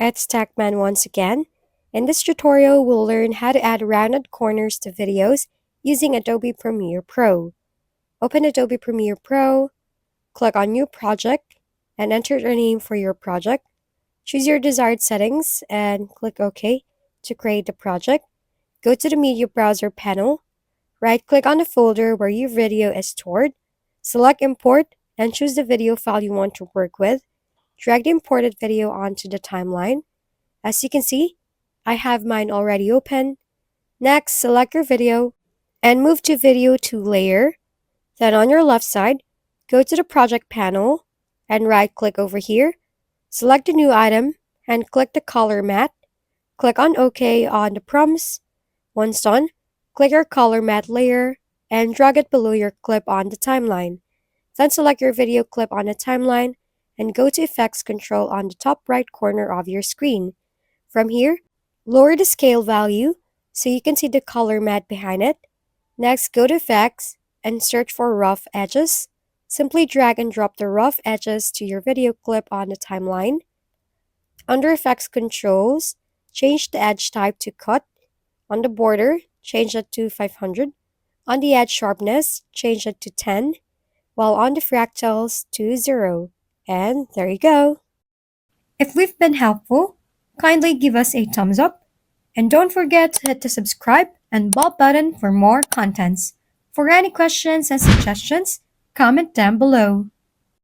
It's Techman once again. In this tutorial, we'll learn how to add rounded corners to videos using Adobe Premiere Pro. Open Adobe Premiere Pro, click on New Project, and enter the name for your project. Choose your desired settings and click OK to create the project. Go to the Media Browser panel, right-click on the folder where your video is stored, select Import, and choose the video file you want to work with. Drag the imported video onto the timeline. As you can see, I have mine already open. Next, select your video and move to Video to Layer. Then on your left side, go to the Project panel and right-click over here. Select a new item and click the Color Matte. Click on OK on the prompts. Once done, click your Color Matte layer and drag it below your clip on the timeline. Then select your video clip on the timeline and go to Effects Control on the top right corner of your screen. From here, lower the scale value so you can see the color matte behind it. Next, go to Effects and search for Rough Edges. Simply drag and drop the rough edges to your video clip on the timeline. Under Effects Controls, change the edge type to Cut. On the border, change it to 500. On the edge sharpness, change it to 10. While on the fractals, to 0. And there you go. If we've been helpful, kindly give us a thumbs up. And don't forget to hit the subscribe and bell button for more contents. For any questions and suggestions, comment down below.